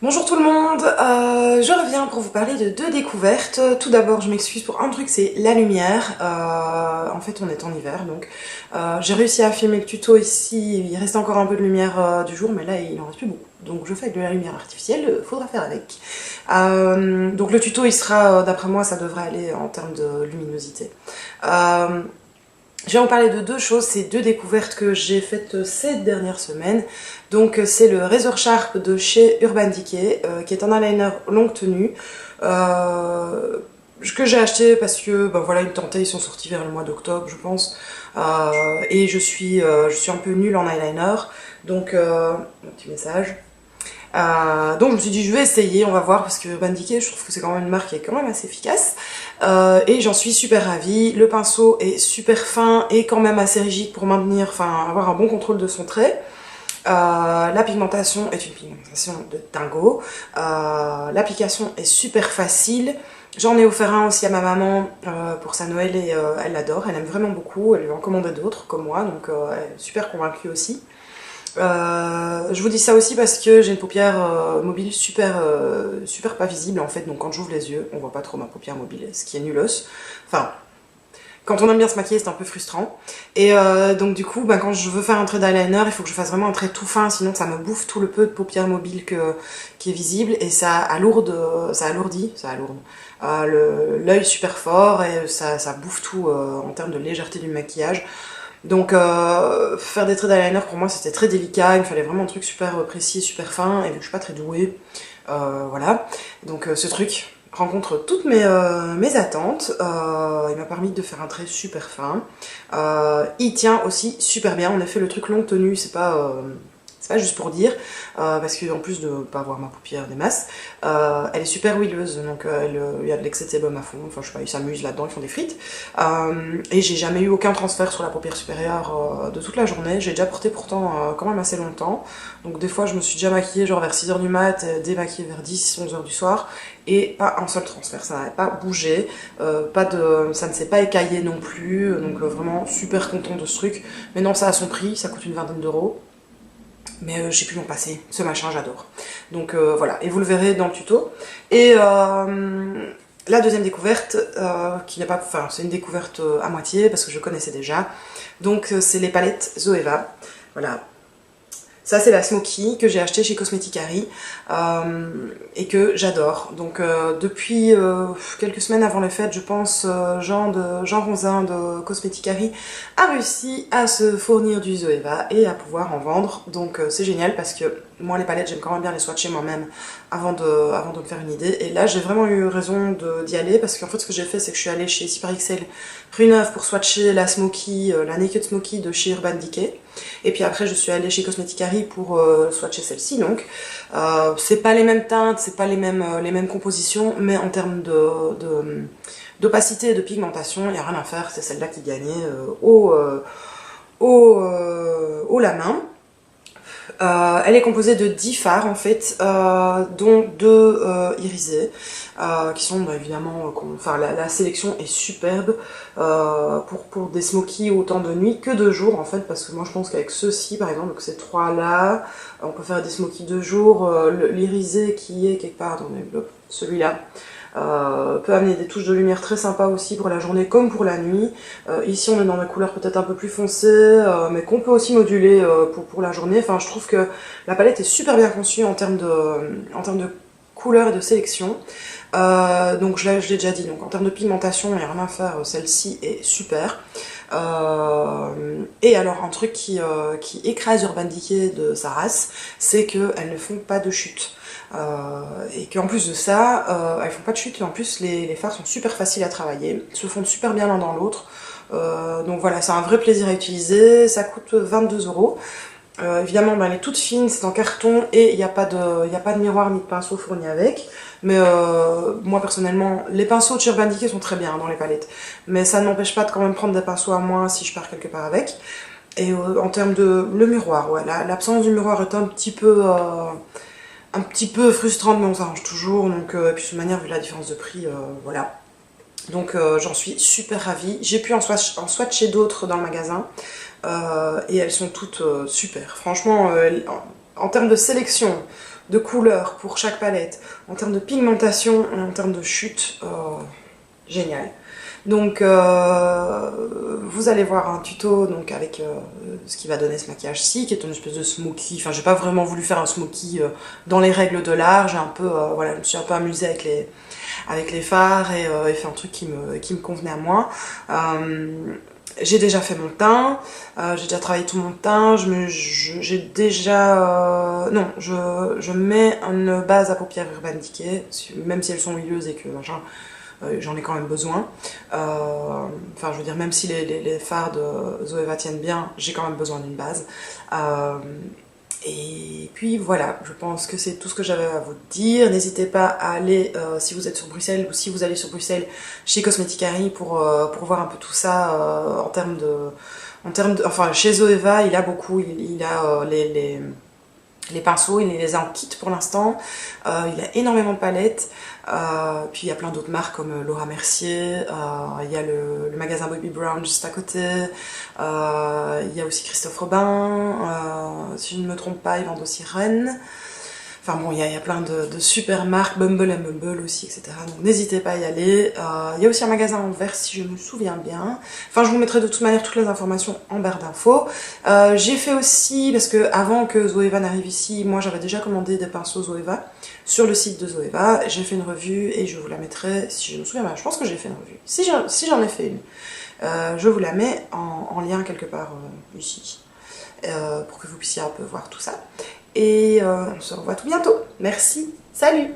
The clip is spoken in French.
Bonjour tout le monde, je reviens pour vous parler de deux découvertes. Tout d'abord, je m'excuse pour un truc, c'est la lumière. En fait, on est en hiver, donc j'ai réussi à filmer le tuto ici. Il reste encore un peu de lumière du jour, mais là, il en reste plus beaucoup. Donc je fais avec de la lumière artificielle, faudra faire avec. Donc le tuto, il sera, d'après moi, ça devrait aller en termes de luminosité. Je vais en parler de deux choses, c'est deux découvertes que j'ai faites ces dernières semaines. Donc c'est le Razor Sharp de chez Urban Decay, qui est un eyeliner longue tenue, que j'ai acheté parce que ben voilà, ils tentaient, ils sont sortis vers le mois d'octobre je pense, et je suis un peu nulle en eyeliner, donc mon petit message. Donc je me suis dit je vais essayer, on va voir, parce que Urban Decay je trouve que c'est quand même une marque qui est quand même assez efficace, et j'en suis super ravie. Le pinceau est super fin et quand même assez rigide pour maintenir, enfin avoir un bon contrôle de son trait. La pigmentation est une pigmentation de dingo. L'application est super facile. J'en ai offert un aussi à ma maman pour sa Noël et elle l'adore, elle aime vraiment beaucoup, elle lui en commandait d'autres comme moi, donc elle est super convaincue aussi. Je vous dis ça aussi parce que j'ai une paupière mobile super pas visible en fait, donc quand j'ouvre les yeux on voit pas trop ma paupière mobile, ce qui est nulos. Enfin, quand on aime bien se maquiller c'est un peu frustrant, et donc du coup quand je veux faire un trait d'eyeliner il faut que je fasse vraiment un trait tout fin, sinon ça me bouffe tout le peu de paupière mobile qui est visible, et ça alourdit l'œil super fort, et ça bouffe tout en termes de légèreté du maquillage. Donc faire des traits d'eyeliner pour moi c'était très délicat, il me fallait vraiment un truc super précis, super fin, et vu que je suis pas très douée, voilà. Donc ce truc rencontre toutes mes attentes, il m'a permis de faire un trait super fin. Il tient aussi super bien, en effet le truc longue tenue c'est pas juste pour dire, parce qu'en plus de pas avoir ma paupière des masses, elle est super huileuse, donc il y a de l'excès de sébum à fond, enfin je sais pas, ils s'amusent là-dedans, ils font des frites. Et j'ai jamais eu aucun transfert sur la paupière supérieure de toute la journée, j'ai déjà porté pourtant quand même assez longtemps, donc des fois je me suis déjà maquillée genre vers 6h du mat, démaquillée vers 10-11h du soir, et pas un seul transfert, ça n'avait pas bougé, ça ne s'est pas écaillé non plus, donc vraiment super content de ce truc. Mais non, ça a son prix, ça coûte une vingtaine d'euros. Mais j'ai pu m'en passer, ce machin j'adore. Donc voilà, et vous le verrez dans le tuto. Et la deuxième découverte, qui n'est pas, enfin c'est une découverte à moitié parce que je connaissais déjà. Donc c'est les palettes Zoeva. Voilà. Ça c'est la Smoky que j'ai achetée chez Cosmeticari et que j'adore. Donc depuis quelques semaines avant les fêtes, je pense, Jean Ronzin de Cosmeticari a réussi à se fournir du Zoeva et à pouvoir en vendre. Donc c'est génial parce que moi les palettes j'aime quand même bien les swatcher moi-même avant de me faire une idée. Et là j'ai vraiment eu raison d'y aller parce qu'en fait ce que j'ai fait c'est que je suis allée chez Super XL Rue Neuve pour swatcher la Smoky, la Naked Smoky de chez Urban Decay. Et puis après je suis allée chez Cosmeticari pour swatcher celle-ci. Donc c'est pas les mêmes teintes, c'est pas les mêmes compositions, mais en termes d'opacité et de pigmentation, il n'y a rien à faire, c'est celle-là qui gagnait au la main. Elle est composée de 10 fards en fait, dont 2 irisés, qui sont bah, évidemment, enfin la sélection est superbe pour des smokies autant de nuit que de jour en fait, parce que moi je pense qu'avec ceux-ci par exemple, donc ces 3 là, on peut faire des smokies de jour, l'irisé qui est quelque part dans l'enveloppe, celui-là. Peut amener des touches de lumière très sympas aussi pour la journée comme pour la nuit. Ici on est dans la couleur peut-être un peu plus foncée, mais qu'on peut aussi moduler pour la journée. Enfin je trouve que la palette est super bien conçue en termes de couleur et de sélection. Donc je l'ai déjà dit, donc en termes de pigmentation il n'y a rien à faire, celle-ci est super. Et alors un truc qui écrase Urban Decay de sa race, c'est qu'elles ne font pas de chute. Et qu'en plus de ça, elles font pas de chute, et en plus les fards sont super faciles à travailler, se fondent super bien l'un dans l'autre. Donc voilà, c'est un vrai plaisir à utiliser, ça coûte 22 euros. Évidemment, elle est toute fine, c'est en carton et il n'y a pas de miroir ni de pinceau fourni avec. Mais moi personnellement, les pinceaux de chez Urban Decay sont très bien dans les palettes. Mais ça ne m'empêche pas de quand même prendre des pinceaux à moi si je pars quelque part avec. Et en termes de le miroir, ouais, l'absence du miroir est un petit peu frustrante, mais on s'arrange toujours. Donc, et puis de toute manière, vu la différence de prix, voilà. Donc j'en suis super ravie. J'ai pu en swatcher d'autres dans le magasin. Et elles sont toutes super. Franchement, en termes de sélection, de couleurs pour chaque palette, en termes de pigmentation et en termes de chute, génial. Donc vous allez voir un tuto donc, avec ce qui va donner ce maquillage-ci, qui est une espèce de smoky. Enfin, j'ai pas vraiment voulu faire un smoky dans les règles de l'art. J'ai un peu, voilà, je me suis un peu amusée avec les fards et fait un truc qui me convenait à moi. J'ai déjà fait mon teint, j'ai déjà travaillé tout mon teint, j'ai déjà... non, je mets une base à paupières Urban Decay, même si elles sont huileuses et que machin, j'en ai quand même besoin. Enfin, je veux dire, même si les fards de Zoeva tiennent bien, j'ai quand même besoin d'une base. Et puis voilà, je pense que c'est tout ce que j'avais à vous dire. N'hésitez pas à aller, si vous êtes sur Bruxelles ou si vous allez sur Bruxelles, chez Cosmeticari pour voir un peu tout ça en termes de... Enfin, chez Zoeva, il a beaucoup, il a les pinceaux, il les a en kit pour l'instant. Il a énormément de palettes. Puis il y a plein d'autres marques comme Laura Mercier, il y a le magasin Bobbi Brown juste à côté, il y a aussi Christophe Robin, si je ne me trompe pas, ils vendent aussi Rennes. Enfin bon, il y a plein de super marques, Bumble and Bumble aussi, etc. Donc n'hésitez pas à y aller. Il y a aussi un magasin en Anvers si je me souviens bien. Enfin, je vous mettrai de toute manière toutes les informations en barre d'infos. J'ai fait aussi, parce que avant que Zoeva n'arrive ici, moi j'avais déjà commandé des pinceaux Zoeva sur le site de Zoeva. J'ai fait une revue et je vous la mettrai, si je me souviens bien, je pense que j'ai fait une revue. Si j'en ai fait une, je vous la mets en lien quelque part ici, pour que vous puissiez un peu voir tout ça. Et on se revoit tout bientôt. Merci, salut!